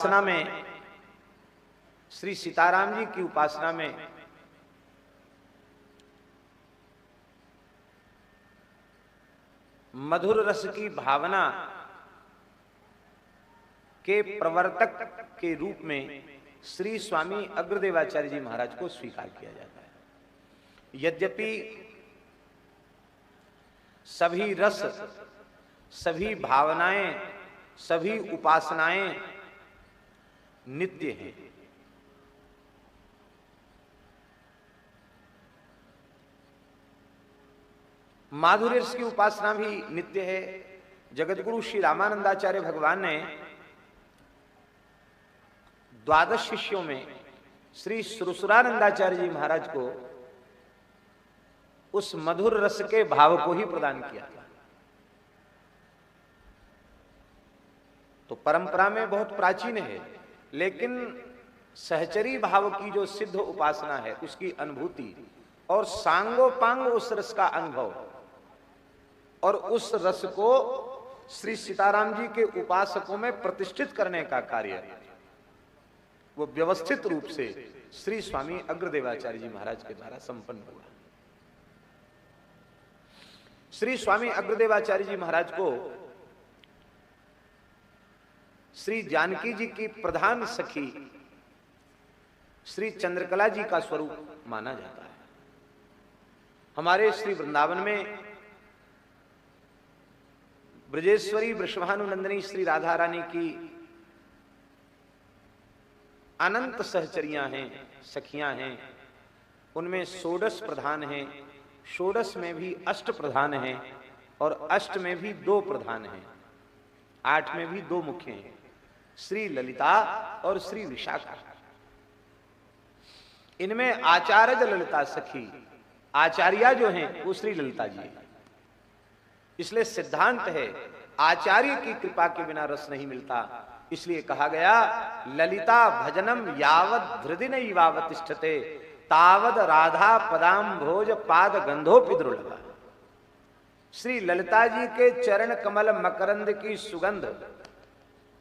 उपासना में, श्री सीताराम जी की उपासना में मधुर रस की भावना के प्रवर्तक के रूप में श्री स्वामी अग्रदेवाचार्य जी महाराज को स्वीकार किया जाता है। यद्यपि सभी रस, सभी भावनाएं, सभी उपासनाएं नित्य हैं, माधुर्य रस की उपासना भी नित्य है। जगतगुरु श्री रामानंदाचार्य भगवान ने द्वादश शिष्यों में श्री सुरसुरानंदाचार्य जी महाराज को उस मधुर रस के भाव को ही प्रदान किया था। तो परंपरा में बहुत प्राचीन है, लेकिन सहचरी भाव की जो सिद्ध उपासना है उसकी अनुभूति और सांगोपांग उस रस का अनुभव और उस रस को श्री सीताराम जी के उपासकों में प्रतिष्ठित करने का कार्य वो व्यवस्थित रूप से श्री स्वामी अग्रदेवाचार्य जी महाराज के द्वारा संपन्न हुआ। श्री स्वामी अग्रदेवाचार्य जी महाराज को श्री जानकी जी की प्रधान सखी श्री चंद्रकला जी का स्वरूप माना जाता है। हमारे श्री वृंदावन में ब्रजेश्वरी वृषभानुनंदिनी श्री राधा रानी की अनंत सहचरियां हैं, सखियां हैं। उनमें षोडश प्रधान हैं, षोडश में भी अष्ट प्रधान हैं और अष्ट में भी दो प्रधान हैं, आठ में भी दो मुख्य हैं, श्री ललिता और श्री विशाखा। इनमें आचार्य ललिता सखी, आचार्या जो हैं वो श्री ललिता जी है। इसलिए सिद्धांत है आचार्य की कृपा के बिना रस नहीं मिलता। इसलिए कहा गया ललिता भजनम यावद हृदय नैवावतिष्ठते तावद राधा पदाम भोज पाद गंधोपि दुर्लभ। श्री ललिता जी के चरण कमल मकरंद की सुगंध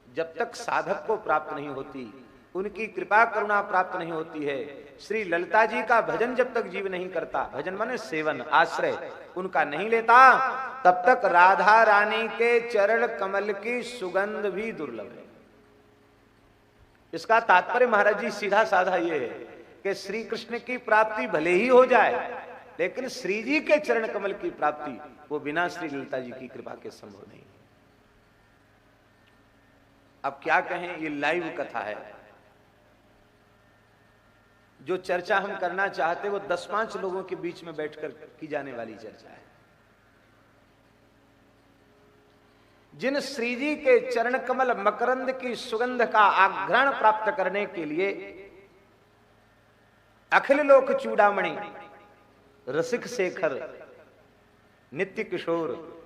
जब तक साधक को प्राप्त नहीं होती, उनकी कृपा करुणा प्राप्त नहीं होती है, श्री ललिता जी का भजन जब तक जीव नहीं करता, भजन माने सेवन, आश्रय उनका नहीं लेता, तब तक राधा रानी के चरण कमल की सुगंध भी दुर्लभ है। इसका तात्पर्य महाराज जी सीधा साधा ये है कि श्री कृष्ण की प्राप्ति भले ही हो जाए, लेकिन श्री जी के चरण कमल की प्राप्ति वो बिना श्री ललिता जी की कृपा के संभव नहीं। अब क्या कहें, ये लाइव कथा है। जो चर्चा हम करना चाहते वो 10-5 लोगों के बीच में बैठकर की जाने वाली चर्चा है। जिन श्री जी के चरण कमल मकरंद की सुगंध का आघ्राण प्राप्त करने के लिए अखिल लोक चूड़ामणि रसिक शेखर नित्य किशोर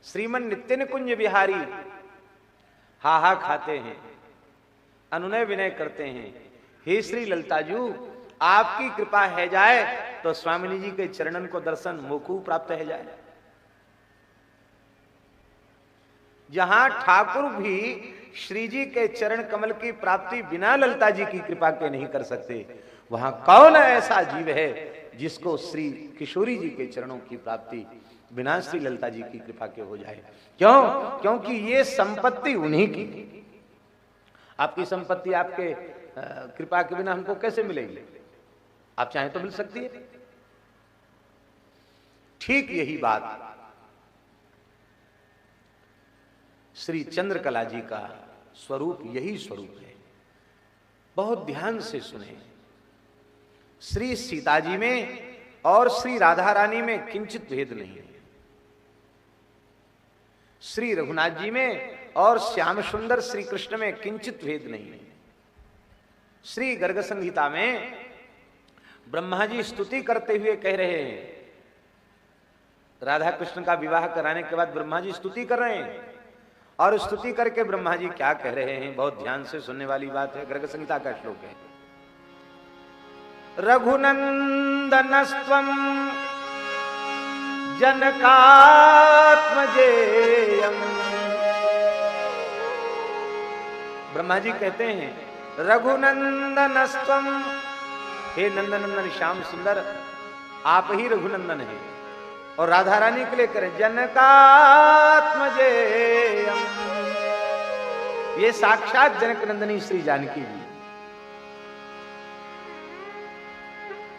श्रीमन नित्य निकुंज बिहारी हाहा खाते हैं, अनुनय विनय करते हैं, हे श्री ललिता जी आपकी कृपा है जाए तो स्वामिनी जी के चरणन को दर्शन मोकू प्राप्त है जाए। जहां ठाकुर भी श्री जी के चरण कमल की प्राप्ति बिना ललिता जी की कृपा के नहीं कर सकते, वहां कौन ऐसा जीव है जिसको श्री किशोरी जी के चरणों की प्राप्ति बिना श्री ललिता जी की कृपा के हो जाए। क्यों? क्योंकि ये संपत्ति उन्हीं की। आपकी संपत्ति आपके कृपा के बिना हमको कैसे मिलेगी? आप चाहें तो मिल सकती है। ठीक यही बात श्री चंद्रकला जी का स्वरूप यही स्वरूप है। बहुत ध्यान से सुने। श्री सीता जी में और श्री राधा रानी में किंचित भेद नहीं है। श्री रघुनाथ जी में और श्याम सुंदर श्री कृष्ण में किंचित भेद नहीं है। श्री गर्ग संहिता में ब्रह्मा जी स्तुति करते हुए कह रहे हैं, राधा कृष्ण का विवाह कराने के बाद ब्रह्मा जी स्तुति कर रहे हैं, और स्तुति करके ब्रह्मा जी क्या कह रहे हैं, बहुत ध्यान से सुनने वाली बात है। गर्ग संहिता का श्लोक है, रघुनंदनस्त्वं जनकात्मजेयम्, ब्रह्मा जी कहते हैं रघुनंदन स्तम, हे नंदनंदन श्याम सुंदर आप ही रघुनंदन हैं। और राधा रानी के लिए करें जनकात्मजेयम, ये साक्षात जनक नंदनी श्री जानकी जी।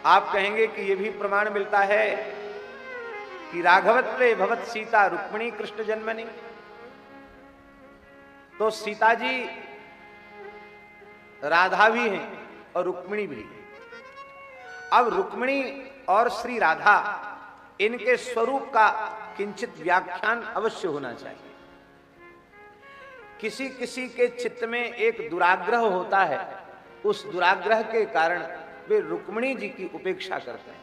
आप कहेंगे कि यह भी प्रमाण मिलता है कि राघवत्वे भवत सीता रुक्मिणी कृष्ण जन्मनि, तो सीता जी राधा भी हैं और रुक्मिणी भी है। अब रुक्मिणी और श्री राधा इनके स्वरूप का किंचित व्याख्यान अवश्य होना चाहिए। किसी किसी के चित्त में एक दुराग्रह होता है, उस दुराग्रह के कारण वे रुक्मिणी जी की उपेक्षा करते हैं।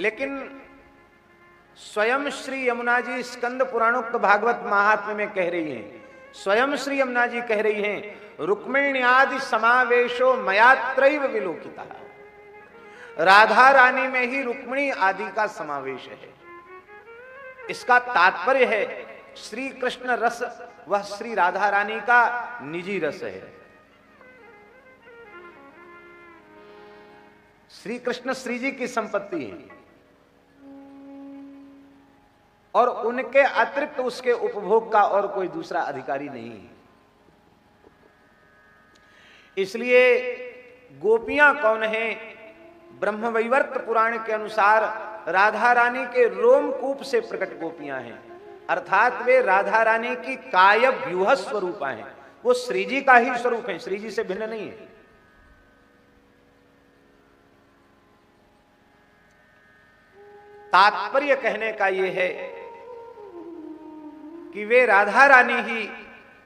लेकिन स्वयं श्री यमुना जी स्कंद पुराणोक्त भागवत महात्म्य में कह रही हैं, स्वयं श्री यमुना जी कह रही हैं रुक्मिण्यादि समावेशो मयात्रैव विलोकिता, राधा रानी में ही रुक्मिणी आदि का समावेश है। इसका तात्पर्य है श्री कृष्ण रस वह श्री राधा रानी का निजी रस है। श्री कृष्ण श्री जी की संपत्ति है और उनके अतिरिक्त उसके उपभोग का और कोई दूसरा अधिकारी नहीं है। इसलिए गोपियां कौन हैं? ब्रह्मवैवर्त पुराण के अनुसार राधा रानी के रोमकूप से प्रकट गोपियां हैं, अर्थात वे राधा रानी की काय व्यूह स्वरूपा हैं। वो श्री जी का ही स्वरूप है, श्री जी से भिन्न नहीं है। तात्पर्य कहने का यह है कि वे राधा रानी ही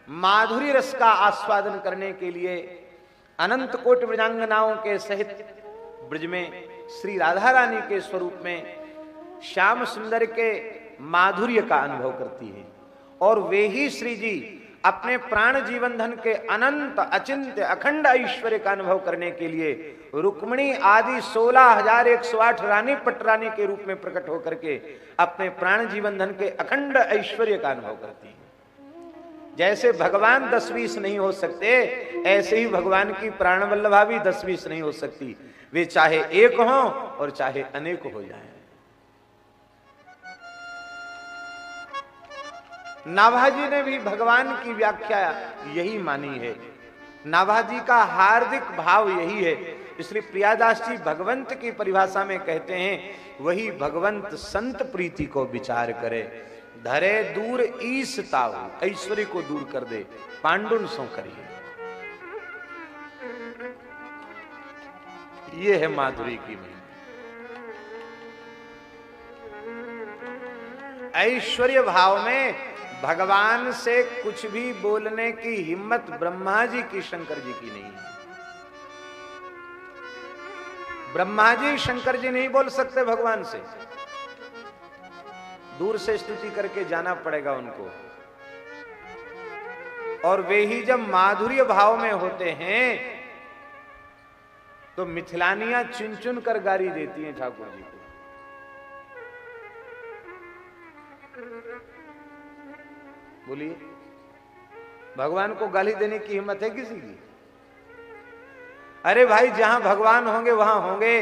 माधुरी रस का आस्वादन करने के लिए अनंत कोटि ब्रजांगनाओं के सहित ब्रज में श्री राधा रानी के स्वरूप में श्याम सुंदर के माधुर्य का अनुभव करती है। और वे ही श्री जी अपने प्राण जीवन धन के अनंत अचिंत्य अखंड ऐश्वर्य का अनुभव करने के लिए रुक्मिणी आदि 16,108 रानी पटरानी के रूप में प्रकट होकर के अपने प्राण जीवन धन के अखंड ऐश्वर्य का अनुभव करती है। जैसे भगवान 10-20 नहीं हो सकते, ऐसे ही भगवान की प्राण वल्लभा भी 10-20 नहीं हो सकती। वे चाहे एक हों और चाहे अनेक हो जाएं। नाभाजी ने भी भगवान की व्याख्या यही मानी है। नाभाजी का हार्दिक भाव यही है। इसलिए प्रियादास जी भगवंत की परिभाषा में कहते हैं वही भगवंत संत प्रीति को विचार करे, धरे दूर ईस ताऊ, ऐश्वर्य को दूर कर दे, पांडुन सो करिए। ये है माधुरी की महिमा। ऐश्वर्य भाव में भगवान से कुछ भी बोलने की हिम्मत ब्रह्मा जी की शंकर जी की नहीं है। ब्रह्मा जी शंकर जी नहीं बोल सकते भगवान से, दूर से स्तुति करके जाना पड़ेगा उनको। और वे ही जब माधुर्य भाव में होते हैं तो मिथिलानियां चुन चुन कर गारी देती हैं ठाकुर जी को। बोलिए, भगवान को गाली देने की हिम्मत है किसी की? अरे भाई, जहां भगवान होंगे वहां होंगे।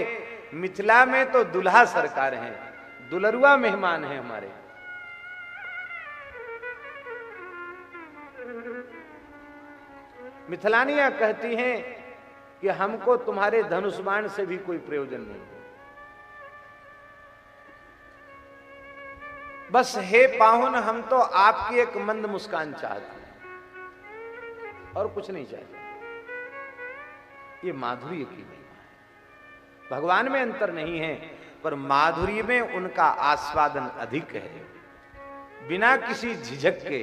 मिथिला में तो दुल्हा सरकार हैं, दुलरुआ मेहमान हैं हमारे। मिथिलानियां कहती हैं कि हमको तुम्हारे धनुष बाण से भी कोई प्रयोजन नहीं, बस हे पाहुन हम तो आपकी एक मंद मुस्कान चाहते हैं और कुछ नहीं चाहिए। ये माधुर्य की महिमा है। भगवान में अंतर नहीं है, पर माधुर्य में उनका आस्वादन अधिक है। बिना किसी झिझक के,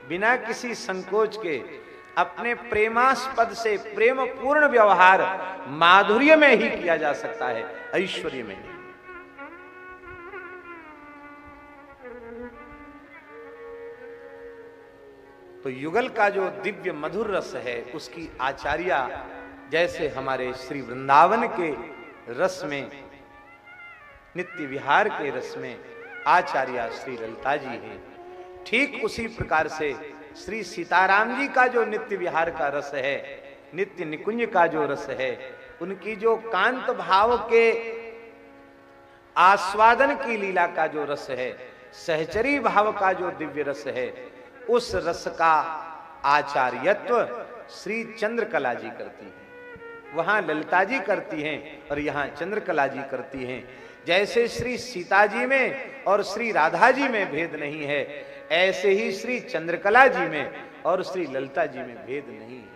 बिना किसी संकोच के अपने प्रेमास्पद से प्रेम पूर्ण व्यवहार माधुर्य में ही किया जा सकता है, ऐश्वर्य में नहीं। तो युगल का जो दिव्य मधुर रस है उसकी आचार्या जैसे हमारे श्री वृंदावन के रस में, नित्य विहार के रस में आचार्या श्री ललिता जी हैं। ठीक उसी प्रकार से श्री सीताराम जी का जो नित्य विहार का रस है, नित्य निकुंज का जो रस है, उनकी जो कांत भाव के आस्वादन की लीला का जो रस है, सहचरी भाव का जो दिव्य रस है, उस रस का आचार्यत्व श्री चंद्रकला जी करती हैं। वहां ललिता जी करती हैं और यहां चंद्रकला जी करती हैं। जैसे श्री सीता जी में और श्री राधा जी में भेद नहीं है, ऐसे ही श्री चंद्रकला जी में और श्री ललिता जी में भेद नहीं है।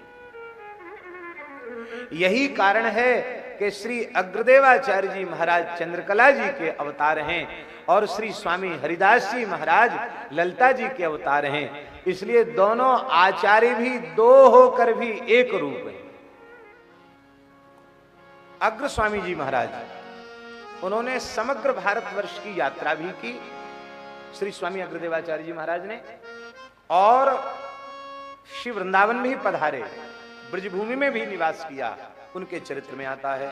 यही कारण है कि श्री अग्रदेवाचार्य जी महाराज चंद्रकला जी के अवतार हैं और श्री स्वामी हरिदास जी महाराज ललिता जी के अवतार हैं। इसलिए दोनों आचार्य भी दो होकर भी एक रूप है। अग्र स्वामी जी महाराज, उन्होंने समग्र भारतवर्ष की यात्रा भी की, श्री स्वामी अग्रदेवाचार्य जी महाराज ने, और श्री वृंदावन में ही पधारे, ब्रजभूमि में भी निवास किया, उनके चरित्र में आता है।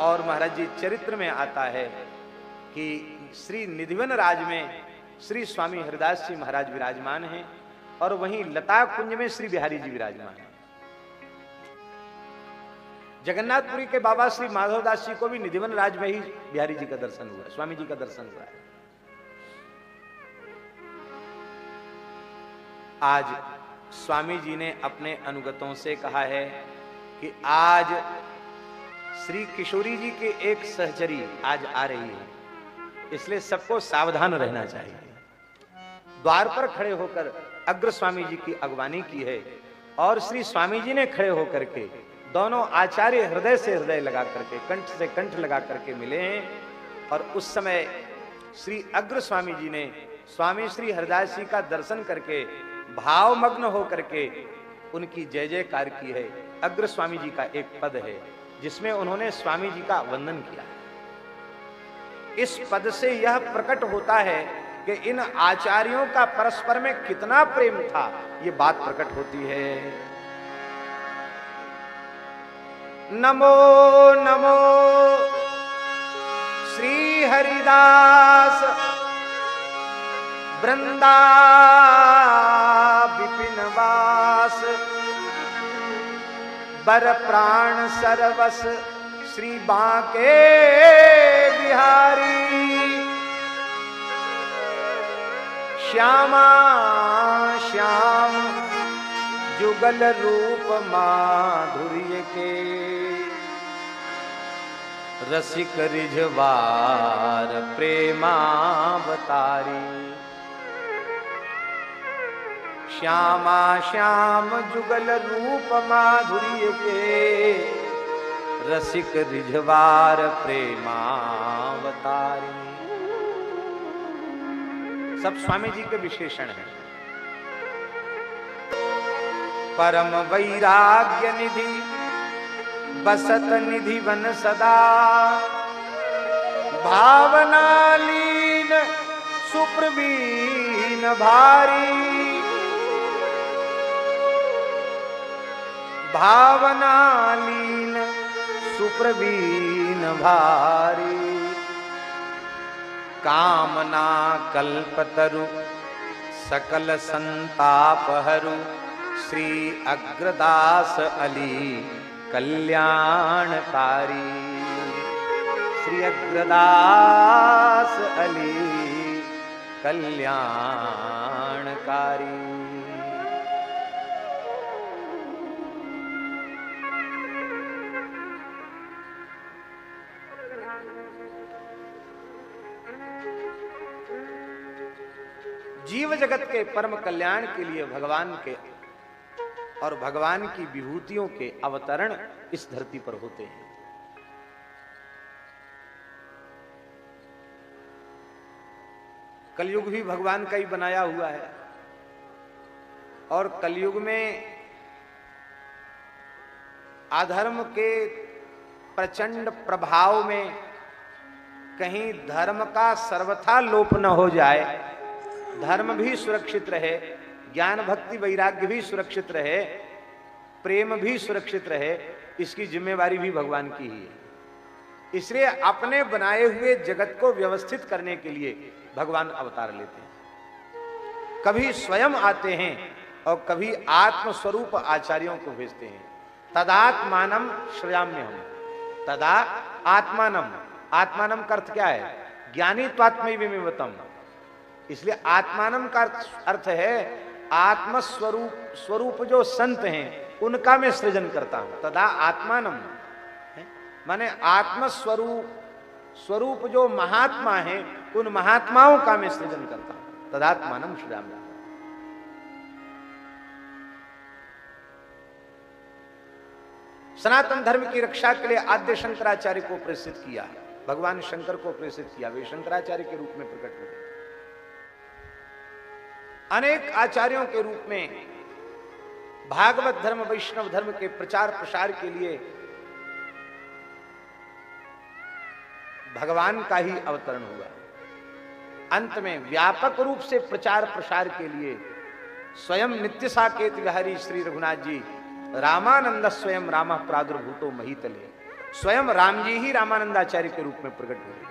और महाराज जी चरित्र में आता है कि श्री निधिवन राज में श्री स्वामी हरिदास जी महाराज विराजमान हैं और वहीं लता कुंज में श्री बिहारी जी विराजमान हैं। जगन्नाथपुरी के बाबा श्री माधवदास जी को भी निधिवन राज में ही बिहारी जी का दर्शन हुआ, स्वामी जी का दर्शन हुआ है। आज स्वामी जी ने अपने अनुगतों से कहा है कि आज श्री किशोरी जी के एक सहचरी आज आ रही है, इसलिए सबको सावधान रहना चाहिए। द्वार पर खड़े होकर अग्र स्वामी जी की अगवानी की है और श्री स्वामी जी ने खड़े होकर के दोनों आचार्य हृदय से हृदय लगा करके, कंठ से कंठ लगा करके मिले हैं। और उस समय श्री अग्र स्वामी जी ने स्वामी श्री हरिदास जी का दर्शन करके भावमग्न होकर के उनकी जय जयकार की है। अग्र स्वामी जी का एक पद है जिसमें उन्होंने स्वामी जी का वंदन किया। इस पद से यह प्रकट होता है कि इन आचार्यों का परस्पर में कितना प्रेम था, ये बात प्रकट होती है। नमो नमो श्री हरिदास वृंदा विपिन वास, बर प्राण सरवस श्री बांके बिहारी, श्यामा श्याम जुगल रूप माधुर्य के, रसिक रिझवार प्रेमावतारी, श्यामा श्याम जुगल रूप माधुर्य के, रसिक रिझवार प्रेमावतारी। सब स्वामी जी के विशेषण हैं। परम वैराग्य निधि बसत निधि वन सदा, भावना लीन सुप्रवीण भारी, भावना लीन सुप्रवीण भारी, कामना कल्पतरु सकल संताप हरु, श्री अग्रदास अली कल्याणकारी, श्री अग्रदास अली कल्याणकारी। जीव जगत के परम कल्याण के लिए भगवान के और भगवान की विभूतियों के अवतरण इस धरती पर होते हैं। कलयुग भी भगवान का ही बनाया हुआ है और कलयुग में अधर्म के प्रचंड प्रभाव में कहीं धर्म का सर्वथा लोप न हो जाए, धर्म भी सुरक्षित रहे, ज्ञान भक्ति वैराग्य भी सुरक्षित रहे, प्रेम भी सुरक्षित रहे, इसकी जिम्मेवारी भी भगवान की ही है। इसलिए अपने बनाए हुए जगत को व्यवस्थित करने के लिए भगवान अवतार लेते हैं। कभी स्वयं आते हैं और कभी आत्मस्वरूप आचार्यों को भेजते हैं। तदात्मानम श्रयाम्यहम, तदा आत्मानम, आत्मानम का अर्थ क्या है? ज्ञानी त्वात्मैवमेवतम। इसलिए आत्मानम का अर्थ है आत्मस्वरूप, स्वरूप जो संत हैं उनका मैं सृजन करता हूं। तदा आत्मानम माने आत्मस्वरूप, स्वरूप जो महात्मा हैं उन महात्माओं का मैं सृजन करता हूं। तदात्मानम सृजाम्यहम्। सनातन धर्म की रक्षा के लिए आद्य शंकराचार्य को प्रेषित किया, भगवान शंकर को प्रेषित किया, वे शंकराचार्य के रूप में प्रकट हुए। अनेक आचार्यों के रूप में भागवत धर्म, वैष्णव धर्म के प्रचार प्रसार के लिए भगवान का ही अवतरण हुआ। अंत में व्यापक रूप से प्रचार प्रसार के लिए स्वयं नित्य साकेत विहारी श्री रघुनाथ जी रामानंद स्वयं राम प्रादुर्भूतो महीतले, स्वयं राम जी ही रामानंदाचार्य के रूप में प्रकट हुए।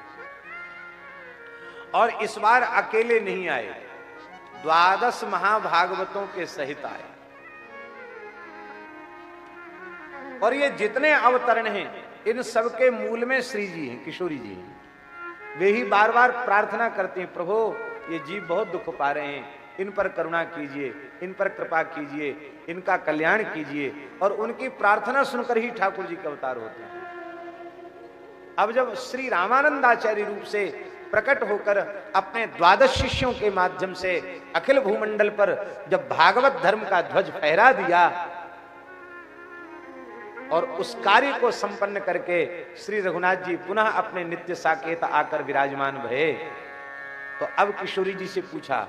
और इस बार अकेले नहीं आए, 12 महाभागवतों के सहित आए। और ये जितने अवतरण हैं इन सबके मूल में श्री जी हैं, किशोरी जी हैं। वे ही बार बार प्रार्थना करते हैं, प्रभु ये जीव बहुत दुख पा रहे हैं, इन पर करुणा कीजिए, इन पर कृपा कीजिए, इनका कल्याण कीजिए। और उनकी प्रार्थना सुनकर ही ठाकुर जी के अवतार होते हैं। अब जब श्री रामानंदाचार्य रूप से प्रकट होकर अपने 12 शिष्यों के माध्यम से अखिल भूमंडल पर जब भागवत धर्म का ध्वज फहरा दिया और उस कार्य को संपन्न करके श्री रघुनाथ जी पुनः अपने नित्य साकेत आकर विराजमान भये, तो अब किशोरी जी से पूछा,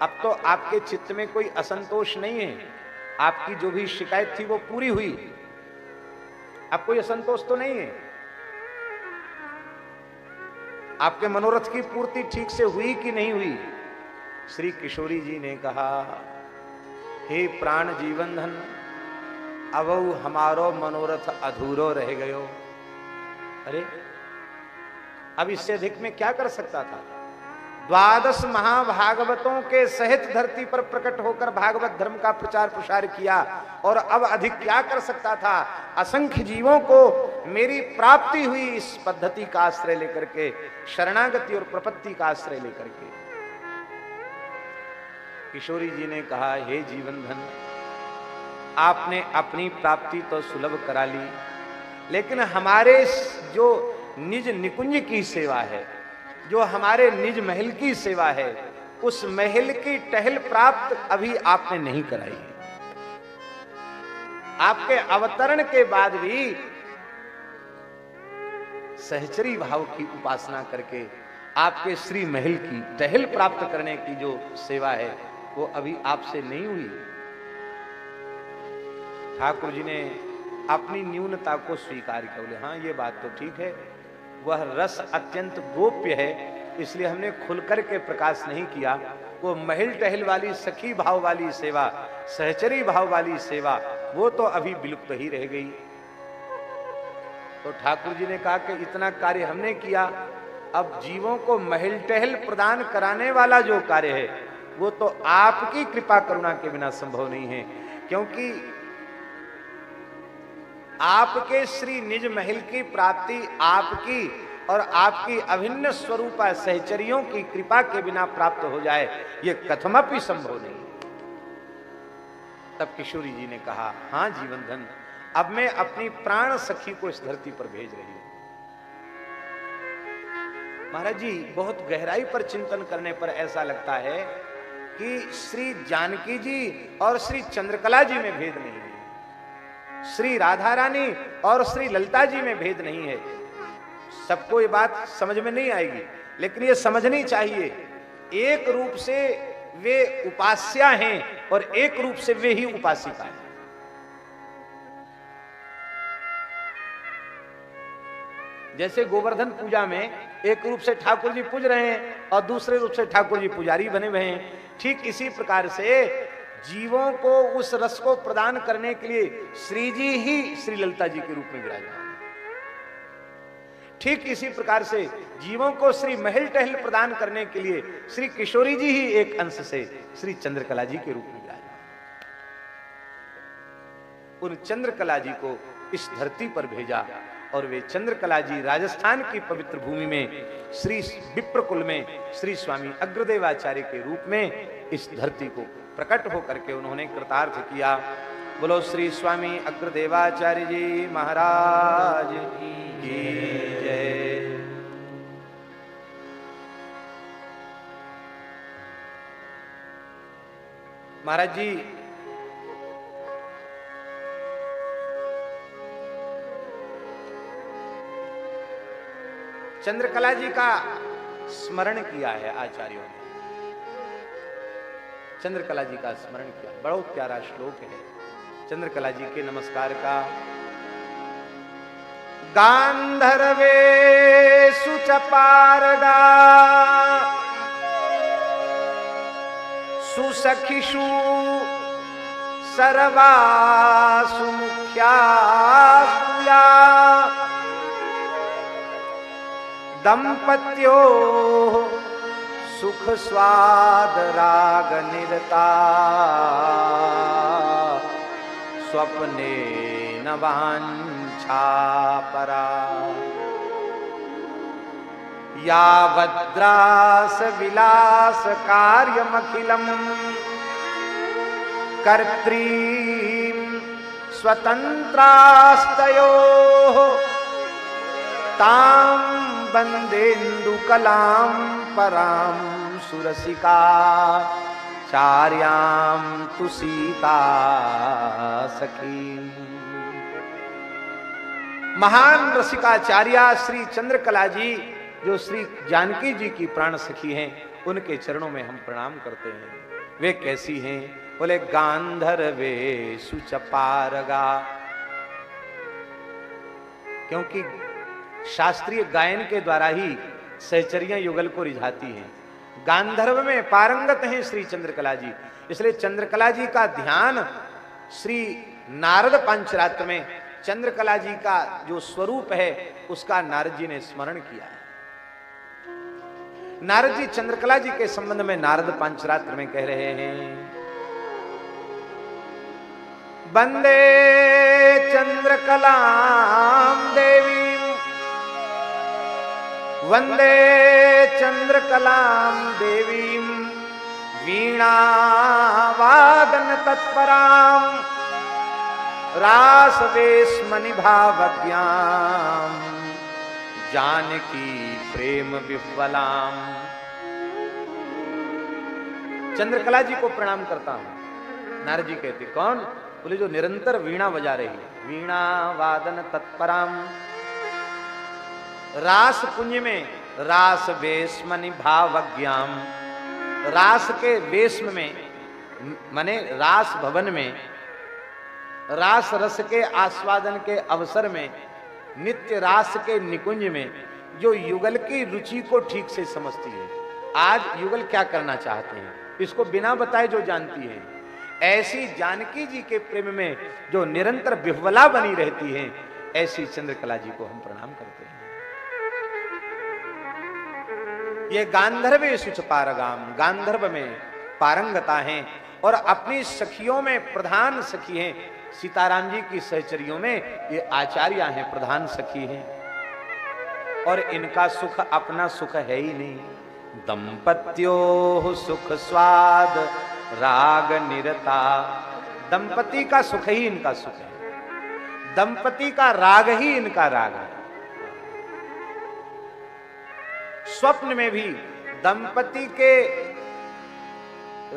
अब तो आपके चित्त में कोई असंतोष नहीं है, आपकी जो भी शिकायत थी वो पूरी हुई, अब कोई असंतोष तो नहीं है, आपके मनोरथ की पूर्ति ठीक से हुई कि नहीं हुई? श्री किशोरी जी ने कहा, हे प्राण जीवन धन, अब हमारो मनोरथ अधूरो रह गयो। अरे अब इससे अधिक में क्या कर सकता था? 12 महाभागवतों के सहित धरती पर प्रकट होकर भागवत धर्म का प्रचार प्रसार किया, और अब अधिक क्या कर सकता था? असंख्य जीवों को मेरी प्राप्ति हुई इस पद्धति का आश्रय लेकर के, शरणागति और प्रपत्ति का आश्रय लेकर के। किशोरी जी ने कहा, हे जीवन धन, आपने अपनी प्राप्ति तो सुलभ करा ली, लेकिन हमारे जो निज निकुंज की सेवा है, जो हमारे निज महल की सेवा है, उस महल की टहल प्राप्त अभी आपने नहीं कराई है। आपके अवतरण के बाद भी सहचरी भाव की उपासना करके आपके श्री महल की टहल प्राप्त करने की जो सेवा है वो अभी आपसे नहीं हुई। ठाकुर जी ने अपनी न्यूनता को स्वीकार किया, बोले हाँ ये बात तो ठीक है, वह रस अत्यंत गोप्य है, इसलिए हमने खुलकर के प्रकाश नहीं किया। वो महल टहल वाली, सखी भाव वाली सेवा, सहचरी भाव वाली सेवा, वो तो अभी विलुप्त ही रह गई। तो ठाकुर जी ने कहा कि इतना कार्य हमने किया, अब जीवों को महल टहल प्रदान कराने वाला जो कार्य है वो तो आपकी कृपा करुणा के बिना संभव नहीं है, क्योंकि आपके श्री निज महल की प्राप्ति आपकी और आपकी अभिन्न स्वरूपा सहचरियों की कृपा के बिना प्राप्त हो जाए, ये कथमपि संभव नहीं। तब किशोरी जी ने कहा, हाँ जीवन धन, अब मैं अपनी प्राण सखी को इस धरती पर भेज रही हूं। महाराज जी, बहुत गहराई पर चिंतन करने पर ऐसा लगता है कि श्री जानकी जी और श्री चंद्रकला जी में भेद नहीं है, श्री राधा रानी और श्री ललिता जी में भेद नहीं है। सबको ये बात समझ में नहीं आएगी, लेकिन ये समझनी चाहिए, एक रूप से वे उपास्या हैं और एक रूप से वे ही उपासिका हैं। जैसे गोवर्धन पूजा में एक रूप से ठाकुर जी पूज रहे हैं और दूसरे रूप से ठाकुर जी पुजारी बने हुए हैं, ठीक इसी प्रकार से जीवों को उस रस को प्रदान करने के लिए श्री जी ही श्री ललिता जी के रूप में विराजमान। ठीक इसी प्रकार से जीवों को श्री महल टहल प्रदान करने के लिए श्री किशोरी जी ही एक अंश से श्री चंद्रकला जी के रूप में विराजमान। उन चंद्रकला जी को इस धरती पर भेजा और वे चंद्रकला जी राजस्थान की पवित्र भूमि में श्री विप्रकुल में श्री स्वामी अग्रदेवाचार्य के रूप में इस धरती को प्रकट होकर के उन्होंने कृतार्थ किया। बोलो श्री स्वामी अग्रदेवाचार्य जी महाराज की जय। महाराज जी चंद्रकला जी का स्मरण किया है आचार्यों ने, चंद्रकला जी का स्मरण किया। बहुत प्यारा श्लोक है चंद्रकला जी के नमस्कार का। गांधर्वे सुचपारगा सुसखिषु सर्वासु मुख्यास्तुया दंपत्यो सुख स्वाद राग निरता स्वप्ने न वांछा परा यावद्रास विलास कार्यमखिलम कर्त्रीं स्वतंत्रास्तयोः तां वन्देन्दुकलां परां सुरसिका चार्यां तु सीता सखी। महान रसिकाचार्या श्री चंद्रकला जी जो श्री जानकी जी की प्राण सखी हैं, उनके चरणों में हम प्रणाम करते हैं। वे कैसी हैं? बोले गांधर्वे सुचपारगा, क्योंकि शास्त्रीय गायन के द्वारा ही सहचरियां युगल को रिझाती हैं। गांधर्व में पारंगत हैं श्री चंद्रकला जी, इसलिए चंद्रकला जी का ध्यान श्री नारद पंचरात्र में चंद्रकला जी का जो स्वरूप है उसका नारद जी ने स्मरण किया है। नारद जी चंद्रकला जी के संबंध में नारद पंचरात्र में कह रहे हैं, वंदे चंद्रकलां देवी वंदे चंद्रकलां देवीं वीणावादन तत्परां रासवेश्मनि भावज्ञां जानकी प्रेम विह्वलां। चंद्रकला जी को प्रणाम करता हूं। नारद जी कहते कौन? बोले जो निरंतर वीणा बजा रही है, वीणा वादन तत्पराम, रास कुंज में रास वेश्मनि भावज्ञाम, रास के वेश्म में माने रास भवन में रास रस के आस्वादन के अवसर में नित्य रास के निकुंज में जो युगल की रुचि को ठीक से समझती है। आज युगल क्या करना चाहते हैं इसको बिना बताए जो जानती है, ऐसी जानकी जी के प्रेम में जो निरंतर विह्वला बनी रहती है, ऐसी चंद्रकला जी को हम प्रणाम करते हैं। ये गांधर्वे सुच पारगाम, गांधर्व में पारंगता हैं और अपनी सखियों में प्रधान सखी हैं। सीताराम जी की सहचरियों में ये आचार्य हैं, प्रधान सखी हैं और इनका सुख अपना सुख है ही नहीं। दंपत्यो सुख स्वाद राग निरता, दंपति का सुख ही इनका सुख है, दंपति का राग ही इनका राग है। स्वप्न में भी दंपति के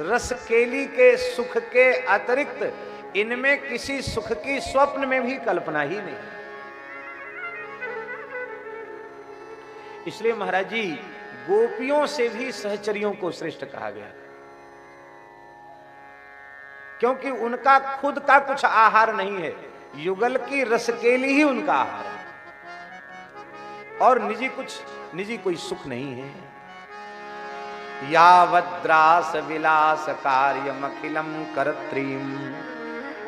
रसकेली के सुख के अतिरिक्त इनमें किसी सुख की स्वप्न में भी कल्पना ही नहीं। इसलिए महाराज जी गोपियों से भी सहचरियों को श्रेष्ठ कहा गया, क्योंकि उनका खुद का कुछ आहार नहीं है, युगल की रसकेली ही उनका आहार है और निजी कोई सुख नहीं है। यावद्रास विलास कार्यमखिलम कर्त्रीम,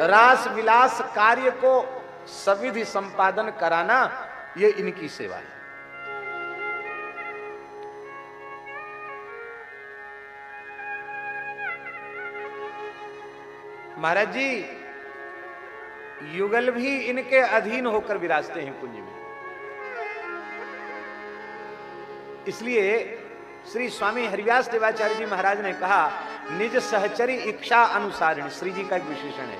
रास विलास कार्य को सविधि संपादन कराना ये इनकी सेवा है। महाराज जी युगल भी इनके अधीन होकर विराजते हैं कुंज में। इसलिए श्री स्वामी हरिव्यास देवाचार्य जी महाराज ने कहा, निज सहचरी इच्छा अनुसारिणी, श्री जी का एक विशेषण है,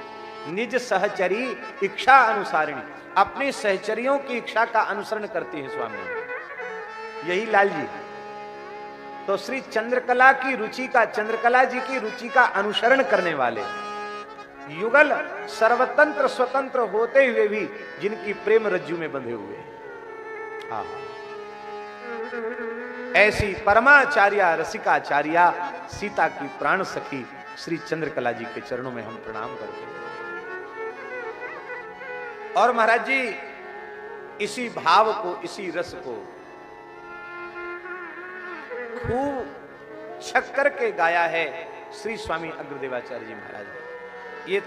निज सहचरी इच्छा अनुसारिणी, अपने सहचरियों की इच्छा का अनुसरण करती है स्वामी, यही लाल जी। तो श्री चंद्रकला की रुचि का, चंद्रकला जी की रुचि का अनुसरण करने वाले युगल सर्वतंत्र स्वतंत्र होते हुए भी जिनकी प्रेम रज्जु में बंधे हुए हैं, ऐसी परमाचार्या रसिकाचार्या सीता की प्राण सखी श्री चंद्रकला जी के चरणों में हम प्रणाम करते हैं। और महाराज जी इसी भाव को, इसी रस को खूब छक करके गाया है श्री स्वामी अग्रदेवाचार्य जी महाराज ने। ये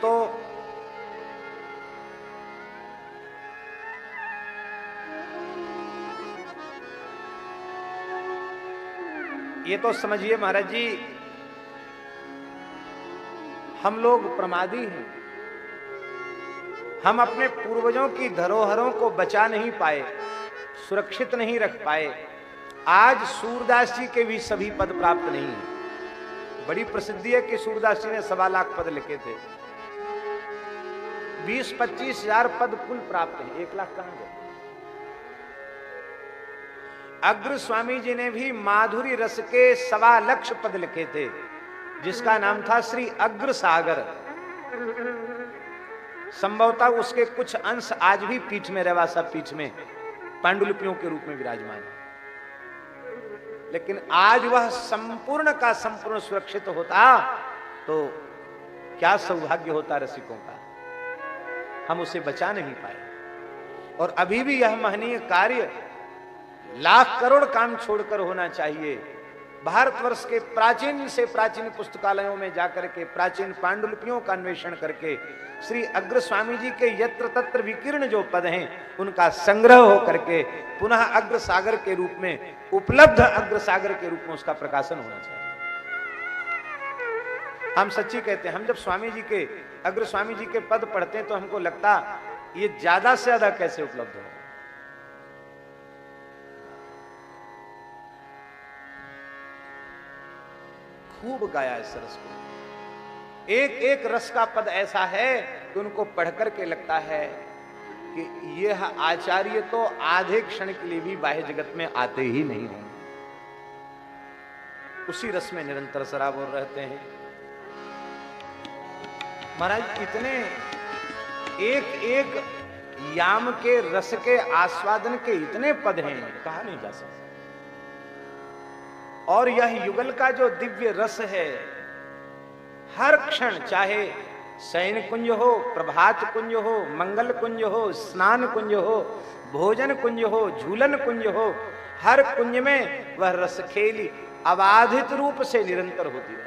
तो समझिए महाराज जी, हम लोग प्रमादी हैं, हम अपने पूर्वजों की धरोहरों को बचा नहीं पाए, सुरक्षित नहीं रख पाए। आज सूरदास जी के भी सभी पद प्राप्त नहीं है। बड़ी प्रसिद्धि है कि सूरदास जी ने 1.25 लाख पद लिखे थे, 20-25 हजार पद कुल प्राप्त हैं, 1 लाख कहां गए। अग्र स्वामी जी ने भी माधुरी रस के 1.25 लाख पद लिखे थे, जिसका नाम था श्री अग्र सागर। संभवतः उसके कुछ अंश आज भी पीठ में, रेवासा पीठ में पांडुलिपियों के रूप में विराजमान है। लेकिन आज वह संपूर्ण का संपूर्ण सुरक्षित होता तो क्या सौभाग्य होता रसिकों का, हम उसे बचा नहीं पाए। और अभी भी यह महनीय कार्य लाख करोड़ काम छोड़कर होना चाहिए। भारतवर्ष के प्राचीन से प्राचीन पुस्तकालयों में जाकर के प्राचीन पांडुलिपियों का अन्वेषण करके श्री अग्र स्वामी जी के यत्र तत्र विकीर्ण जो पद हैं उनका संग्रह हो करके पुनः अग्र सागर के रूप में, उपलब्ध अग्र सागर के रूप में उसका प्रकाशन होना चाहिए। हम सच्ची कहते हैं, हम जब स्वामी जी के, अग्र स्वामी जी के पद पढ़ते हैं तो हमको लगता ये ज्यादा से ज्यादा कैसे उपलब्ध हो। खूब गाया इस रस को, एक एक रस का पद ऐसा है कि उनको पढ़ करके लगता है कि यह आचार्य तो आधे क्षण के लिए भी बाह्य जगत में आते ही नहीं होंगे, उसी रस में निरंतर सराबोर रहते हैं। महाराज इतने एक एक याम के रस के आस्वादन के इतने पद हैं, कहा नहीं जा सकता। और यह युगल का जो दिव्य रस है, हर क्षण, चाहे शयन कुंज हो, प्रभात कुंज हो, मंगल कुंज हो, स्नान कुंज हो, भोजन कुंज हो, झूलन कुंज हो, हर कुंज में वह रस खेली अबाधित रूप से निरंतर होती रहती है।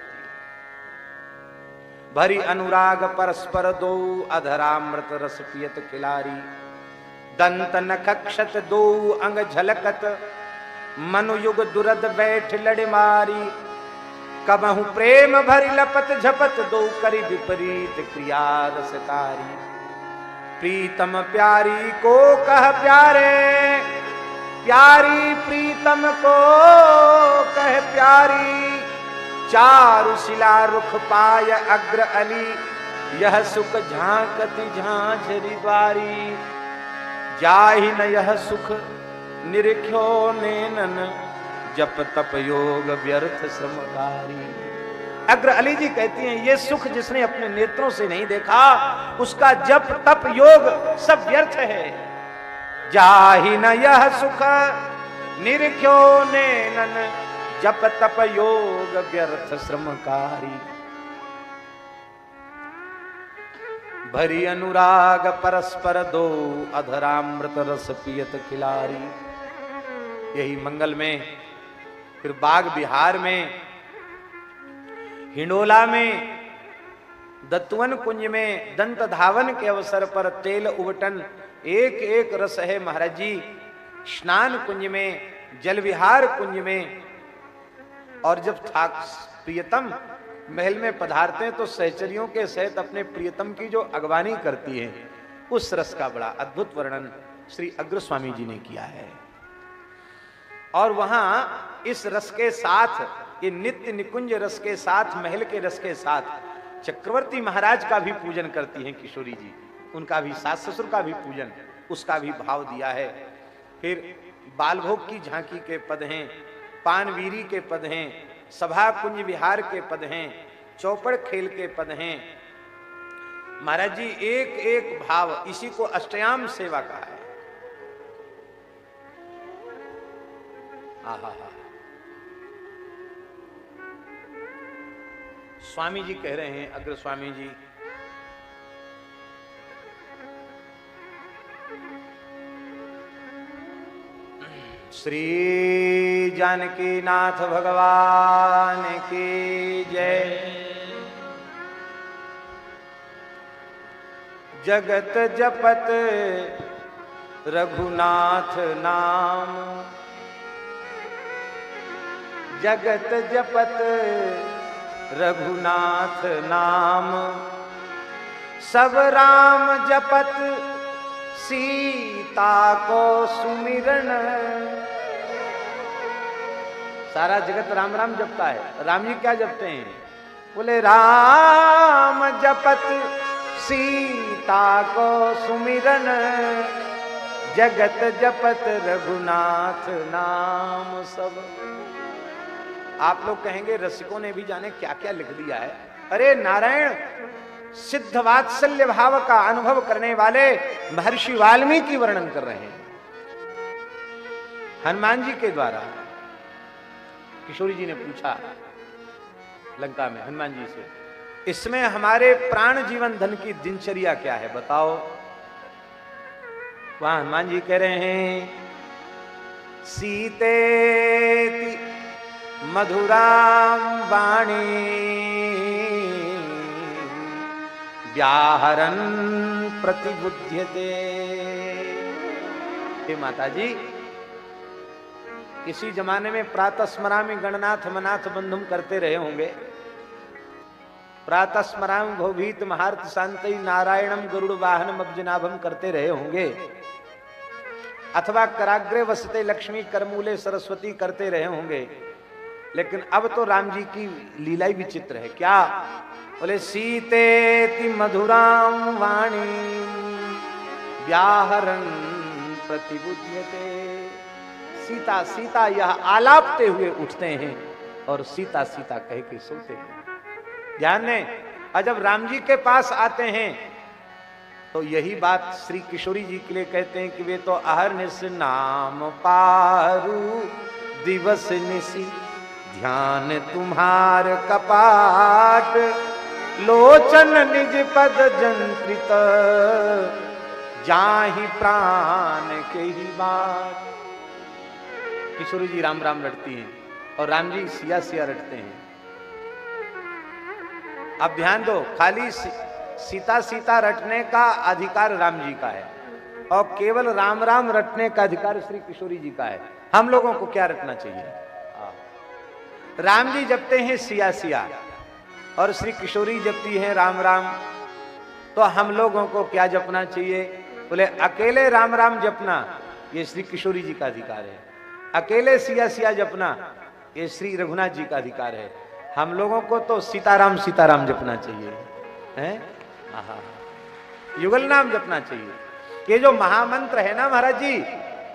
भरी अनुराग परस्पर दो, अधरामृत रस पियत खिलारी, दंत नखक्षत दो अंग झलकत, मनुयुग दुरद बैठ लड़ मारी, कबहु प्रेम भरी लपत झपत दो करी विपरीत क्रिया रसकारी, प्रीतम प्यारी को कह प्यारे, प्यारी प्रीतम को कह प्यारी, चारु शिला रुख पाय अग्र अली, यह सुख झांकती झांझरी द्वारी, जाहि न यह सुख निरख्यो नैनन, जप तप योग व्यर्थ श्रमकारी। अग्र अली जी कहती हैं, ये सुख जिसने अपने नेत्रों से नहीं देखा उसका जप तप योग सब व्यर्थ है। जाहि न यह सुख निरख्यो नैनन, जप तप योग व्यर्थ श्रमकारी, भरी अनुराग परस्पर दो, अधरामृत रस पियत खिलारी। यही मंगल में, फिर बाग बिहार में, हिंडोला में, दत्तवन कुंज में, दंत धावन के अवसर पर तेल उबटन एक एक रस है महाराज जी। स्नान कुंज में, जल विहार कुंज में, और जब था प्रियतम महल में पधारते हैं तो सहचरियों के सहित अपने प्रियतम की जो अगवानी करती है, उस रस का बड़ा अद्भुत वर्णन श्री अग्रस्वामी जी ने किया है। और वहां इस रस के साथ, ये नित्य निकुंज रस के साथ, महल के रस के साथ चक्रवर्ती महाराज का भी पूजन करती हैं किशोरी जी। उनका भी, सास ससुर का भी पूजन, उसका भी भाव दिया है। फिर बालभोग की झांकी के पद हैं, पानवीरी के पद हैं, सभा कुंज विहार के पद हैं, चौपड़ खेल के पद हैं। महाराज जी एक एक भाव, इसी को अष्टयाम सेवा कहा है। आहा, स्वामी जी कह रहे हैं, अग्र स्वामी जी, श्री जानकी नाथ भगवान की जय। जगत जपत रघुनाथ नाम, जगत जपत रघुनाथ नाम, सब राम जपत सीता को सुमिरन। सारा जगत राम राम जपता है। राम जी क्या जपते हैं? बोले राम जपत सीता को सुमिरन, जगत जपत रघुनाथ नाम सब। आप लोग कहेंगे रसिकों ने भी जाने क्या क्या लिख दिया है। अरे नारायण सिद्ध वात्सल्य भाव का अनुभव करने वाले महर्षि वाल्मीकि वर्णन कर रहे हैं हनुमान जी के द्वारा। किशोरी जी ने पूछा लंका में हनुमान जी से, इसमें हमारे प्राण जीवन धन की दिनचर्या क्या है बताओ। वहां हनुमान जी कह रहे हैं, सीतेति मधुराम वाणी व्याहरन प्रतिबुध्यते। हे माता जी, किसी जमाने में प्रातः स्मरामि गणनाथ मनाथ बंधुम करते रहे होंगे। प्रातः स्मरामि भवभीत महार्थ शांति नारायणम गरुड़ वाहनम अब्जनाभम करते रहे होंगे, अथवा कराग्रे वसते लक्ष्मी करमूले सरस्वती करते रहे होंगे। लेकिन अब तो राम जी की लीला ही विचित्र है। क्या? बोले सीतेति मधुराम वाणी व्याहरन प्रतिबुध्यते। सीता सीता यह आलापते हुए उठते हैं और सीता सीता कह के सोते हैं। ध्यान दें, और जब राम जी के पास आते हैं तो यही बात श्री किशोरी जी के लिए कहते हैं कि वे तो अहर्निश नाम पारू दिवस निशी, ध्यान तुम्हार कपाट लोचन निज पद जंत्रित, जाहि प्राण के ही बात। किशोरी जी राम राम रटती हैं और राम जी सिया सिया रटते हैं। अब ध्यान दो, खाली सीता सीता रटने का अधिकार राम जी का है और केवल राम राम रटने का अधिकार श्री किशोरी जी का है। हम लोगों को क्या रटना चाहिए? राम जी जपते हैं सिया सिया और श्री किशोरी जपती है राम राम, तो हम लोगों को क्या जपना चाहिए? बोले अकेले राम राम जपना ये श्री किशोरी जी का अधिकार है, अकेले सिया सिया जपना ये श्री रघुनाथ जी का अधिकार है। हम लोगों को तो सीताराम सीताराम जपना चाहिए, हैं? युगल नाम जपना चाहिए। ये जो महामंत्र है ना महाराज जी,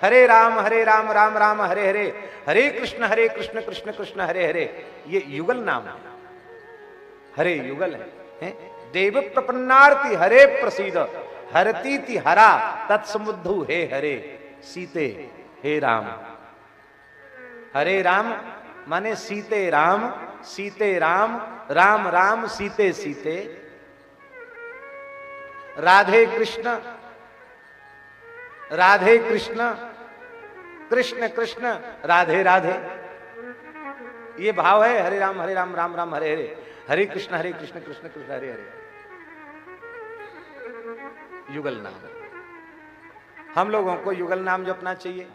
हरे राम राम राम हरे हरे, हरे कृष्ण कृष्ण कृष्ण हरे हरे, ये युगल नाम है। हरे युगल है। देव प्रपन्नार्ति हरे प्रसीद, हरतीति हरा तत्समुद्धु हे हरे सीते हे राम। हरे राम माने सीते राम, सीते राम, राम राम सीते सीते। राधे कृष्ण कृष्ण कृष्ण राधे राधे, ये भाव है। हरे राम राम राम हरे हरे, हरे कृष्ण कृष्ण कृष्ण हरे हरे, युगल नाम। हम लोगों को युगल नाम जपना चाहिए।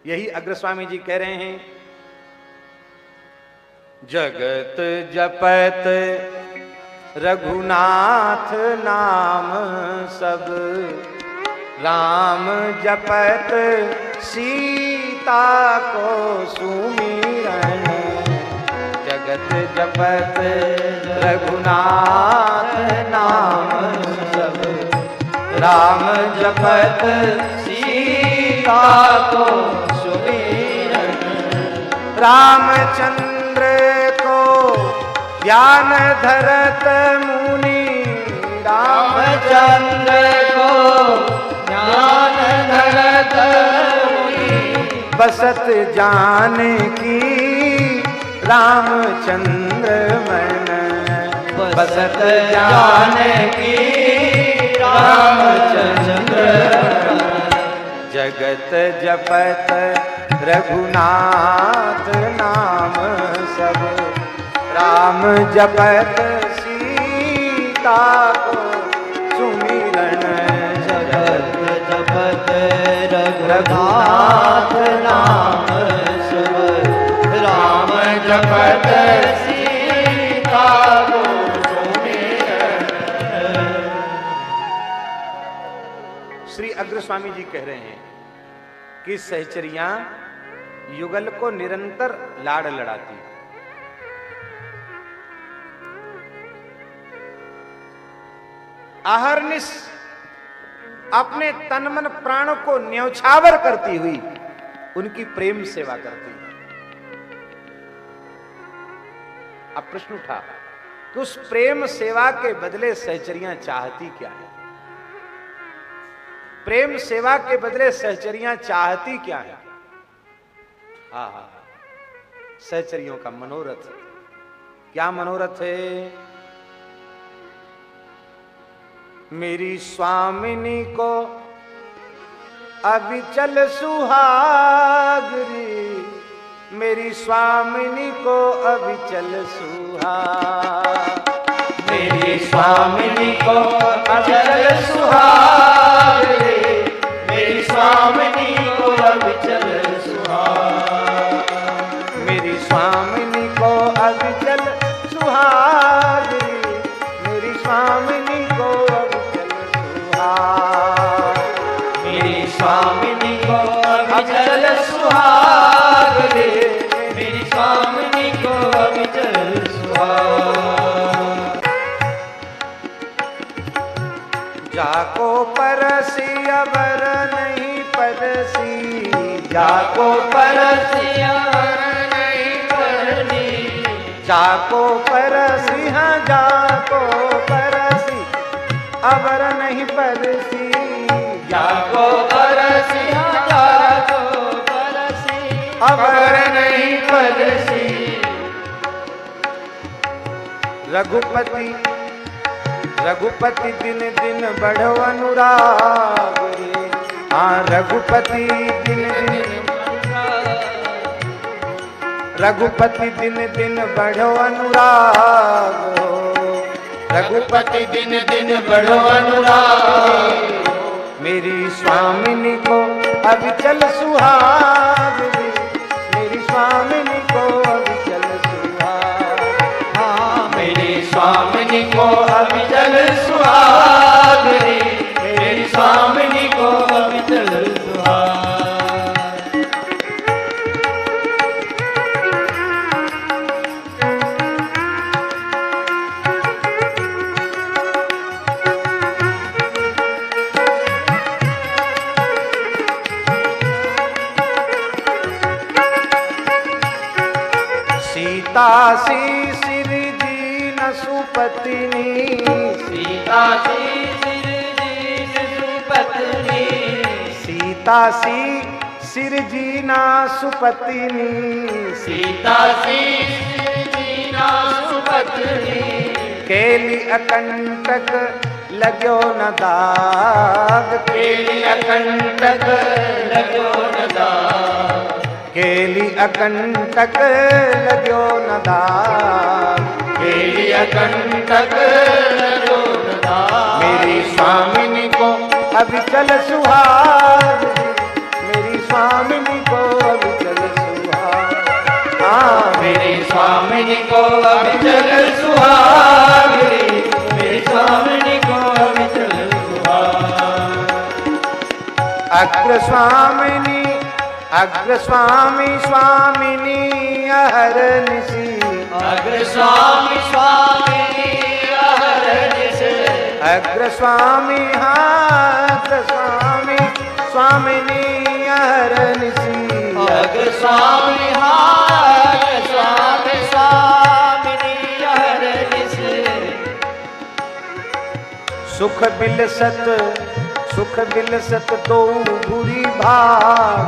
यही अग्रस्वामी जी कह रहे हैं, जगत जपत रघुनाथ नाम सब, राम जपत सीता को सुमिरन। जगत जपत रघुनाथ नाम सब, राम जपत सीता को सुमिरन। रामचंद्र को ज्ञान धरत मुनि, रामचंद्र को ज्ञान धरत मुनि। बसत जानकी रामचंद्र मन, बसत जानकी रामचंद्र। जगत जपत रघुनाथ नाम सब, राम जपत सीता को सुमिरन। जगत जपत रघुनाथ नाम सब, राम जपत सीता को सुमिरन। श्री अग्र स्वामी जी कह रहे हैं कि सहचरियां युगल को निरंतर लाड़ लड़ाती, अहर्निश अपने तन मन प्राण को न्यौछावर करती हुई उनकी प्रेम सेवा करती। अब प्रश्न उठा कि उस प्रेम सेवा के बदले सहचरियां चाहती क्या है? प्रेम सेवा के बदले सहचरियां चाहती क्या है? सहचरियों का मनोरथ क्या मनोरथ है? मेरी स्वामिनी को अविचल सुहागरी, मेरी स्वामिनी को अविचल सुहाग, मेरी स्वामिनी को अविचल सुहागरी, मेरी स्वामिनी को अविचल सुहाग, मेरी स्वामिनी को अविचल सुहागरी, मेरी स्वामिनी को अविचल सुहाग, मेरी स्वामिनी को अविचल सुहागरी, मेरी स्वामिनी को अविचल सुहाग। जाको परसी अवर नहीं परसी, जाको परसी अवर नहीं परसी, जाको परसी हाँ जाको परसी अवर नहीं परसी, जाको परसी हाँ जाको परसी अवर नहीं परसी। रघुपति रघुपति दिन दिन बढ़ो अनुराग रे, हाँ रघुपति दिन दिन, रघुपति दिन दिन बढ़ो अनुराग, रघुपति दिन दिन बढ़ो अनुराग। मेरी स्वामिनी को अविचल सुहाग रे, मेरी स्वामिनी को अविचल सुहाग, हाँ मेरी स्वामिनी को अविचल सुहाग रे, मेरी स्वामिनी को अविचल सुहाग। सीता सी सिर दीन सुपत्नी, सीता सी सिर दीन सुपत्नी, सीता सी सिर जीना सुपत्नी, सीता सी सिर जीना सुपत्नी। केली अकंटक लग्यो न दाग, केली अकंटक लग्यो न दाग, केली अकंटक लग्यो न दाग, केली अकंटक लग्यो न दाग। मेरी स्वामिनी को अविचल सुहाग, मेरी स्वामिनी को अविचल सुहाग, हाँ मेरी स्वामिनी अविचल सुहागिनी, मेरी स्वामिनी को अविचल सुहागिनी। अग्र स्वामिनी अग्र स्वामी स्वामिनी अहरनिशि, अग्र स्वामी स्वामिनी अहरनिशि, अग्र स्वामी अग्र स्वामी स्वामिनी अहरनिशि, अग्र स्वामी अग्र स्वामी स्वामिनी अहरनिशि। सुख बिलसत दो बुरी भाग,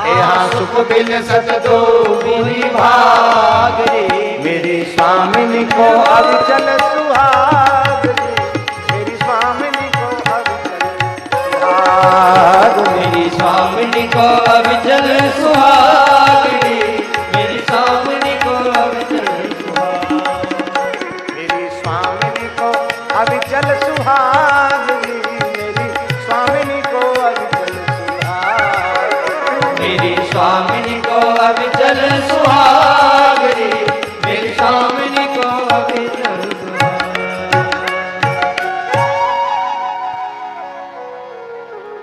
यहाँ सुख बिलसत दो बुरी भाग रे, मेरी स्वामिनी को अविचल सुहाग, मेरी स्वामिनी को अविचल सुहाग, मेरी स्वामिनी को अविचल सुहाग रे, मेरी स्वामिनी को अविचल सुहाग, मेरी स्वामिनी को अविचल सुहाग, मेरी स्वामिनी को अविचल सुहाग, मेरी स्वामिनी को अविचल सुहाग रे, मेरी स्वामिनी को अविचल सुहाग।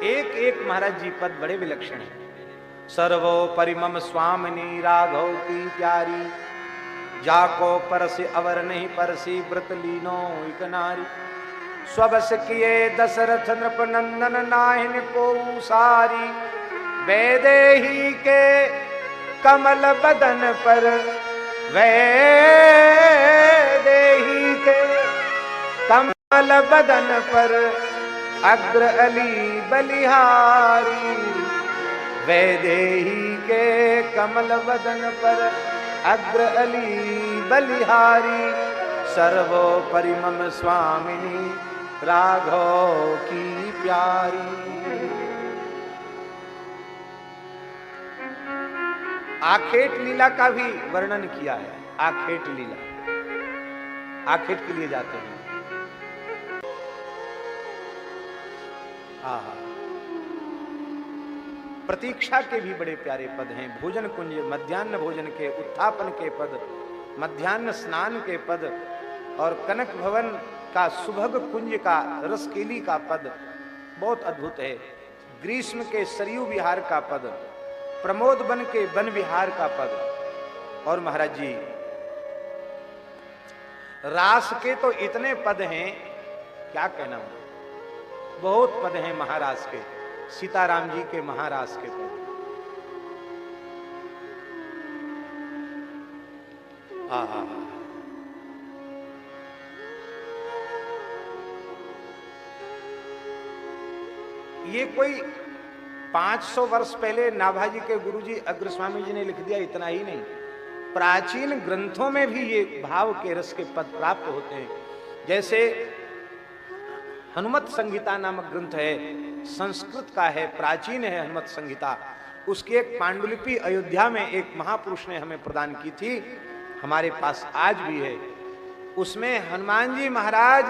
एक एक महाराज जी पद बड़े विलक्षण है। सर्वोपरि मम स्वामिनी राघव की प्यारी, जाको परसि अवर नहीं परसी व्रत लीनो एक नारी। स्वबस किए दशरथ नृप नंदन नाहिन को सारी, वैदेही के कमल बदन पर, वैदेही के कमल बदन पर अग्र अली बलिहारी, वैदेही के कमल बदन पर अग्र अली बलिहारी। सर्वोपरि मम स्वामिनी राघव की प्यारी। आखेट लीला का भी वर्णन किया है। आखेट लीला, आखेट के लिए जाते हैं। प्रतीक्षा के भी बड़े प्यारे पद हैं। भोजन कुंज, मध्याह्न भोजन के, उत्थापन के पद, मध्याह्न स्नान के पद, और कनक भवन का सुभग कुंज का रसकेली का पद बहुत अद्भुत है। ग्रीष्म के सरयू विहार का पद, प्रमोद वन के वन विहार का पद, और महाराज जी रास के तो इतने पद हैं, क्या कहना, बहुत पद हैं महारास के। सीताराम जी के महारास के पद, ये कोई 500 वर्ष पहले नाभाजी के गुरुजी अग्र स्वामी जी ने लिख दिया, इतना ही नहीं, प्राचीन ग्रंथों में भी ये भाव के रस के पद प्राप्त होते हैं। जैसे हनुमत संहिता नामक ग्रंथ है, संस्कृत का है, प्राचीन है हनुमत संहिता। उसकी एक पांडुलिपि अयोध्या में एक महापुरुष ने हमें प्रदान की थी, हमारे पास आज भी है। उसमें हनुमान जी महाराज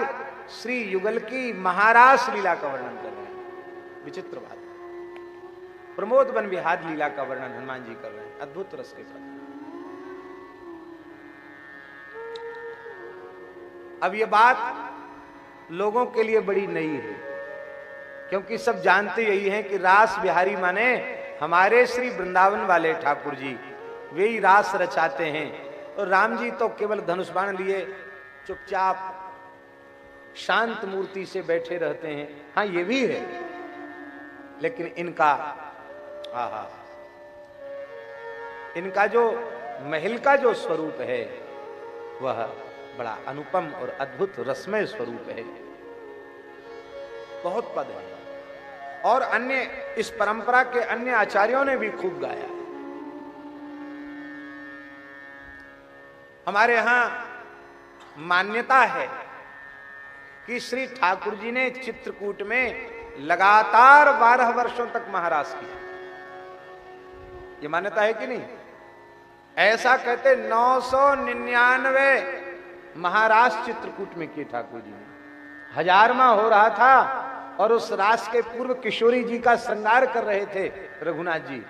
श्री युगल की महारास लीला का वर्णन कर रहे हैं। विचित्र बात, प्रमोद वन विहार लीला का वर्णन हनुमान जी कर रहे हैं। अद्भुत रस के पद। अब ये बात लोगों के लिए बड़ी नई है, क्योंकि सब जानते यही हैं कि रास बिहारी माने हमारे श्री वृंदावन वाले ठाकुर जी, वे ही रास रचाते हैं। और राम जी तो केवल धनुष बाण लिए चुपचाप शांत मूर्ति से बैठे रहते हैं। हाँ, ये भी है, लेकिन इनका जो महल का जो स्वरूप है वह बड़ा अनुपम और अद्भुत रसमय स्वरूप है। बहुत पद है, और अन्य इस परंपरा के अन्य आचार्यों ने भी खूब गाया। हमारे यहां मान्यता है कि श्री ठाकुर जी ने चित्रकूट में लगातार 12 वर्षों तक महारास किया। ये मान्यता है कि नहीं? ऐसा कहते 999 महारास चित्रकूट में किए ठाकुर जी ने। 1000वां हो रहा था और उस रास के पूर्व किशोरी जी का श्रृंगार कर रहे थे रघुनाथ जी।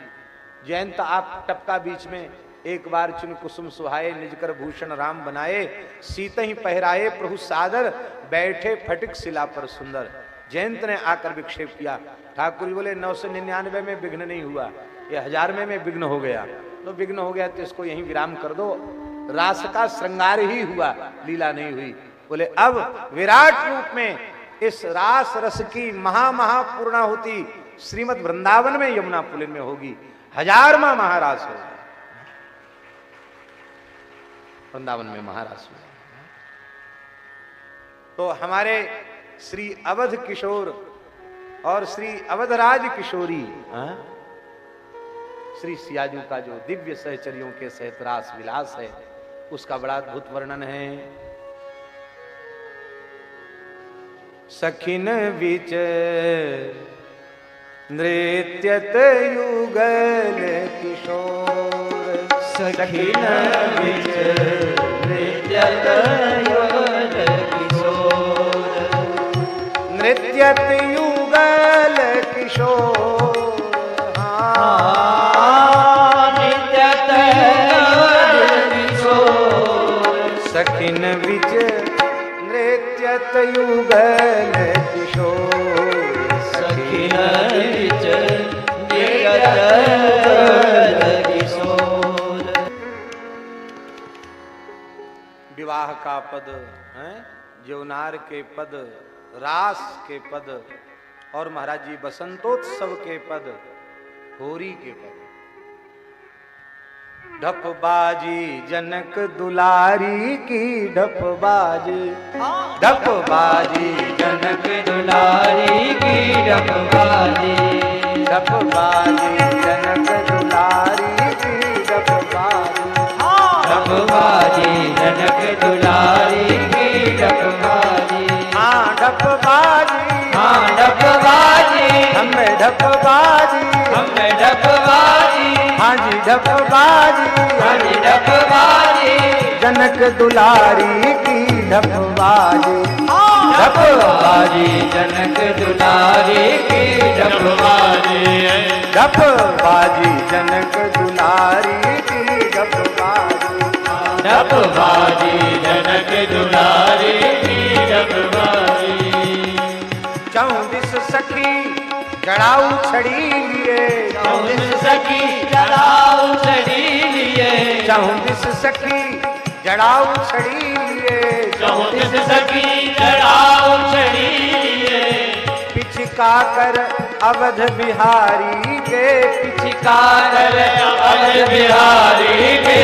जयंत आप टपका बीच में एक बार चुन कुसुम सुहाए निज कर भूषण राम बनाए, सीत ही पहराए प्रभु सादर, बैठे फटिक शिला पर सुंदर। जयंत ने आकर विक्षेप किया। ठाकुर जी बोले 999 में विघ्न नहीं हुआ, ये 1000वें में विघ्न हो गया। तो विघ्न हो गया तो इसको यहीं विराम कर दो। रास का श्रृंगार ही हुआ, लीला नहीं हुई। बोले अब विराट रूप में इस रास रस की महापूर्णाहुति श्रीमद वृंदावन में यमुना पुलिन में होगी। 1000वां महारास होगा वृंदावन में महारास हुआ। तो हमारे श्री अवध किशोर और श्री अवधराज किशोरी श्री सियाजू का जो दिव्य सहचर्यों के सहित रास विलास है, उसका बड़ा अद्भुत वर्णन है। सखिन विच नृत्यत युगल किशोर, सखिन विच नृत्यत युगल किशोर, नृत्यत युगल किशोर, नृत्यत युगल किशोर, सखिन विच नृत्यत युगल किशोर, सखिन विच नृत्यत युगल किशोर। विवाह का पद है, यौनार के पद, रास के पद और महाराज जी बसंतोत्सव के पद, होरी के पद। ढपबाजी जनक दुलारी की ढपबाजी, ढपबाजी जनक दुलारी की ढपबाजी, ढपबाजी जनक दुलारी की ढपबाजी, ढपबाजी जनक दुलारी की ढपबाजी, हाँ ढपबाजी, हाँ ढपबाजी, हमें ढपबाजी, हमें ढपबाजी, हाँ जी ढपबाजी, हाँ जी ढपबाजी, जनक दुलारी की ढपबाजी, ढपबाजी जनक दुलारी की ढपबाजी, ढपबाजी जनक दुलारी की ढपबाजी, ढपबाजी जनक दुलारी की ढपबाजी। चौंदिस सखी जड़ाऊ छड़ी लिए, चौंदिस सखी जड़ाऊ छड़ी लिए, चौंदिस सखी जड़ाऊ छड़ी लिए, चौंदिस सखी जड़ाऊ छड़ी लिए, पिछका कर अवध बिहारी के, पिछका कर अवध बिहारी के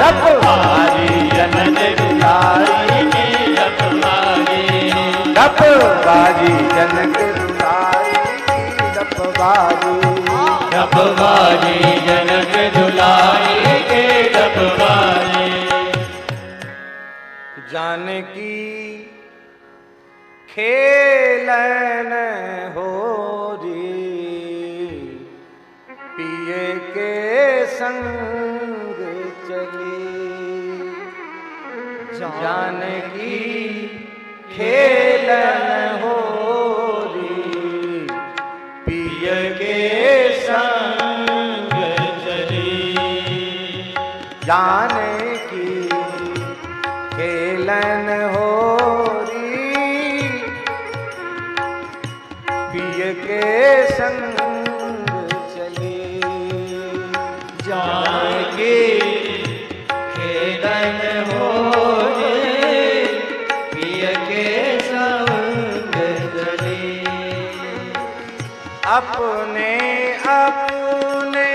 ढपबाजी जनक दुलारी की ढपबाजी, ढपबाजी जनक दुलारी की ढपबाजी, ढपबाजी जनक दुलारी के ढपबाजी। जानकी खेलन होरी, पिए के संग चली, जानकी खेलन होरी, पिए के संग चली, जानकी खेलन होरी, पिय के संग चली, जानकी खेलन होरी, पिय के संग चली, अपने अपने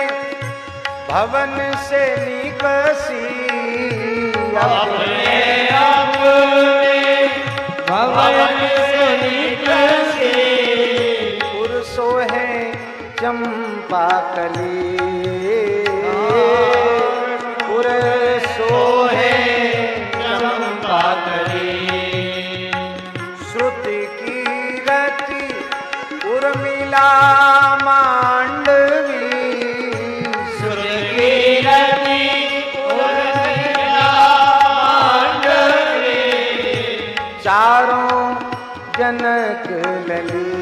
भवन से निकसी, अपने अपने भवन से निकली, पुरुषो है चंपा कली, पुरुषो है चंपा कली, श्रुति की रति उर्मिला मांडवी, सुर की रति उर्मिला मांडवी, चारों जनक लली,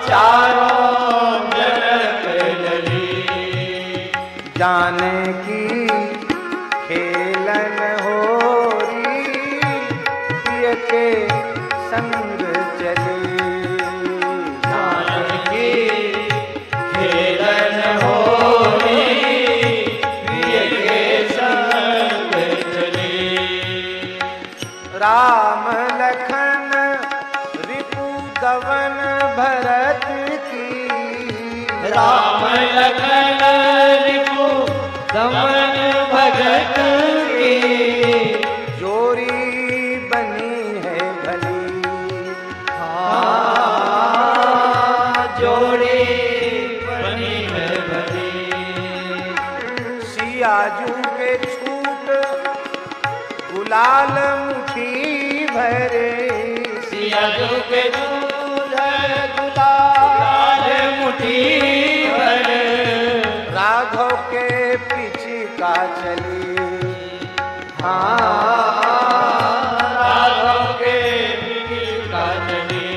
चारों संग चले। जानकी खेलन होरी प्रिय के संग चली। राम लखन रिपु दवन भरत की। राम लखन रिपु दमन भगत की। जोरी बनी है भली। हाँ जोड़ी बनी है भली। सियाजू के छूट गुलाल मुठी भरे। सियाजू के दूध गुलाल मुठी भर। राघव के पीछे का चली। राघव के पीछे का चली।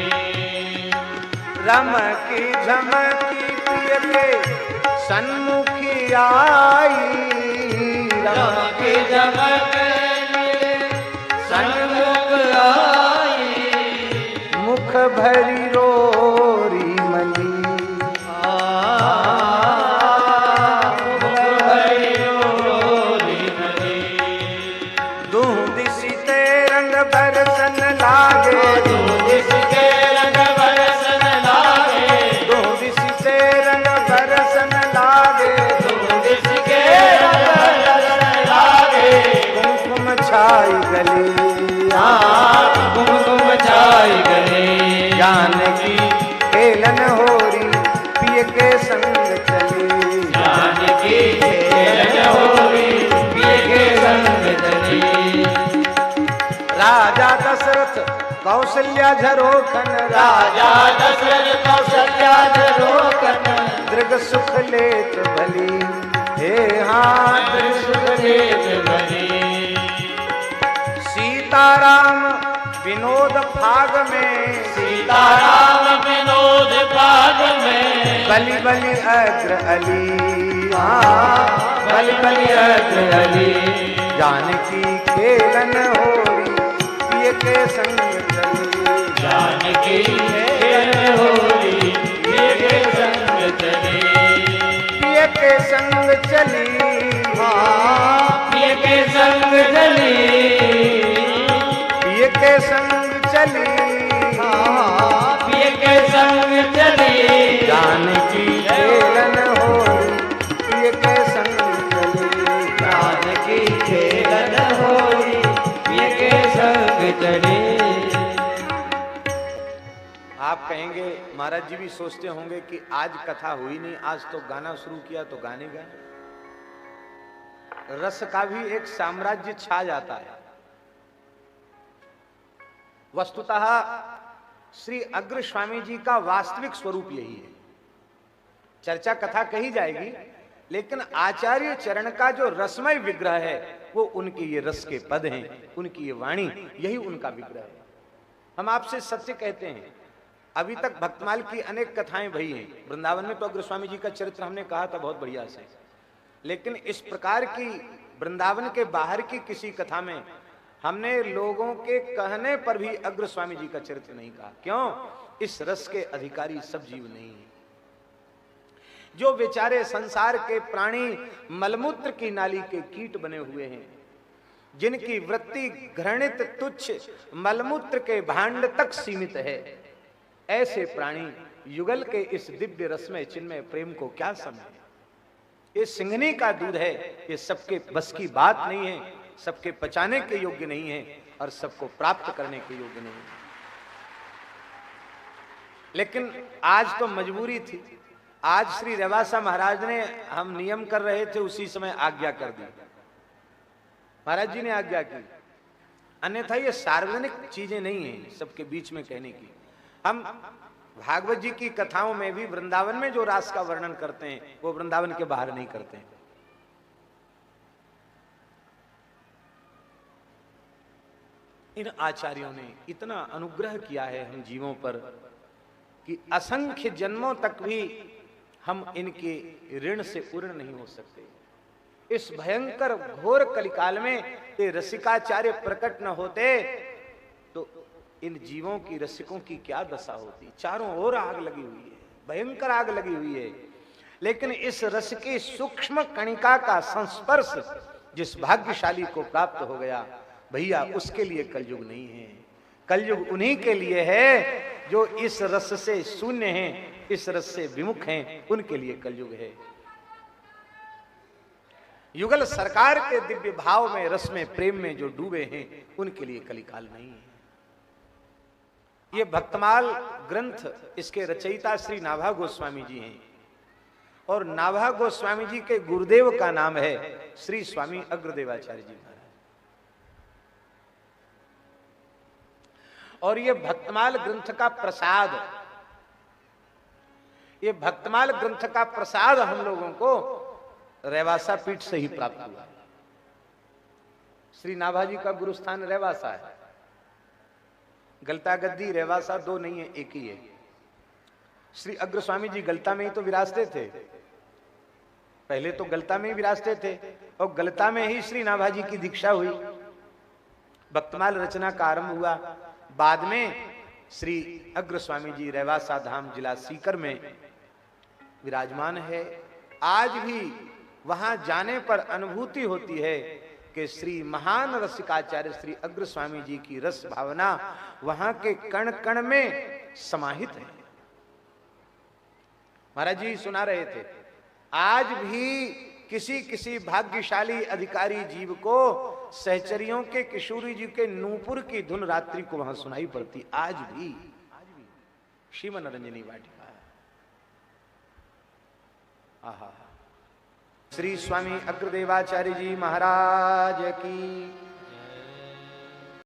रम की झमकी प्रिय के सन्मुखी आई। रम की झमक सन्मुख आई। मुख भरी रोरी मली। मुख भरी रोरी मली। दूं दिशि ते रंग बरसन लागे। दूं दिशि के रंग बरसन लागे। दूं दिशि ते रंग बरसन लागे। दूं दिशि के रंग बरसन लागे। कुमकुम छाई गली। कुमकुम छाई गली। जानकी खेलन होरी पिय के संग चली। जानकी खेलन होरी पिय के संग चली। राजा दशरथ कौशल्या झरोखन। राजा दशरथ कौशल्या झरोखन। दृग सुख लेत भली। हे हाँ दृग सुख लेत भली। सीताराम विनोद भाग में। सीताराम विनोद भाग में। बलि बलि अग्र अली। हाँ बलि बलि अग्र अली। जानकी खेलन होरी पिय के संग चली। जानकी खेलन होरी पिय के संग चली। पिय के संग चली। पिय के संग चली। पिय के संग चली। पिय के संग चली। जानकी खेलन होरी पिय के संग चली। जानकी खेलन होरी पिय के संग चली। आप कहेंगे महाराज जी भी सोचते होंगे कि आज कथा हुई नहीं, आज तो गाना शुरू किया तो गाने गाए। रस का भी एक साम्राज्य छा जाता है। वस्तुतः श्री अग्र स्वामी जी का वास्तविक स्वरूप यही है। चर्चा कथा कही जाएगी, लेकिन आचार्य चरण का जो रसमय विग्रह है वो उनके ये रस के पद हैं, उनकी ये वाणी, यही उनका विग्रह है। हम आपसे सत्य कहते हैं, अभी तक भक्तमाल की अनेक कथाएं भई हैं। वृंदावन में तो अग्र स्वामी जी का चरित्र हमने कहा था बहुत बढ़िया से, लेकिन इस प्रकार की वृंदावन के बाहर की किसी कथा में हमने लोगों के कहने पर भी अग्र स्वामी जी का चरित्र नहीं कहा। क्यों? इस रस के अधिकारी सब जीव नहीं है। जो बेचारे संसार के प्राणी मलमूत्र की नाली के कीट बने हुए हैं, जिनकी वृत्ति घृणित तुच्छ मलमूत्र के भांड तक सीमित है, ऐसे प्राणी युगल के इस दिव्य रसमय चिन्मय प्रेम को क्या समझे? ये सिंघनी का दूध है, ये सबके बस की बात नहीं है, सबके पचाने के योग्य नहीं है और सबको प्राप्त करने के योग्य नहीं है। लेकिन आज तो मजबूरी थी। आज श्री रेवासा महाराज ने, हम नियम कर रहे थे उसी समय आज्ञा कर दी, महाराज जी ने आज्ञा की। अन्यथा ये सार्वजनिक चीजें नहीं है सबके बीच में कहने की। हम भागवत जी की कथाओं में भी वृंदावन में जो रास का वर्णन करते हैं वो वृंदावन के बाहर नहीं करते हैं। इन आचार्यों ने इतना अनुग्रह किया है हम जीवों पर कि असंख्य जन्मों तक भी हम इनके ऋण से पूर्ण नहीं हो सकते। इस भयंकर घोर कलिकाल में ये रसिकाचार्य प्रकट न होते तो इन जीवों की, रसिकों की क्या दशा होती। चारों ओर आग लगी हुई है, भयंकर आग लगी हुई है, लेकिन इस रस की सूक्ष्म कणिका का संस्पर्श जिस भाग्यशाली को प्राप्त हो गया, भैया उसके लिए कलयुग नहीं है। कलयुग उन्हीं के लिए है जो इस रस से शून्य हैं, इस रस से विमुख हैं, उनके लिए कलयुग है। युगल सरकार के दिव्य भाव में, रस में, प्रेम में जो डूबे हैं, उनके लिए कलिकाल नहीं है। ये भक्तमाल ग्रंथ, इसके रचयिता श्री नाभा गोस्वामी जी हैं, और नाभा गोस्वामी जी के गुरुदेव का नाम है श्री स्वामी अग्रदेवाचार्य जी महाराज। और ये भक्तमाल ग्रंथ का प्रसाद, ये भक्तमाल ग्रंथ का प्रसाद हम लोगों को रेवासा पीठ से ही प्राप्त हुआ। श्री नाभा जी का गुरुस्थान रेवासा है। गलता गद्दी रेवासा दो नहीं है, एक ही है। श्री अग्र स्वामी जी गलता में ही तो विराजते थे, पहले तो गलता में ही विराजते थे, और गलता में ही श्री नाभा जी की दीक्षा हुई, भक्तमाल रचना का आरंभ हुआ। बाद में श्री अग्र स्वामी जी रेवासा धाम जिला सीकर में विराजमान है। आज भी वहां जाने पर अनुभूति होती है कि श्री महान रसिकाचार्य श्री अग्र स्वामी जी की रस भावना वहां के कण कण में समाहित है। महाराज जी सुना रहे थे, आज भी किसी किसी भाग्यशाली अधिकारी जीव को सहचरियों के किशोरी जी के नूपुर की धुन रात्रि को वहां सुनाई पड़ती। आज भी शिव नरंजनी वाटिका है। आहा, श्री स्वामी अग्रदेवाचार्य जी महाराज की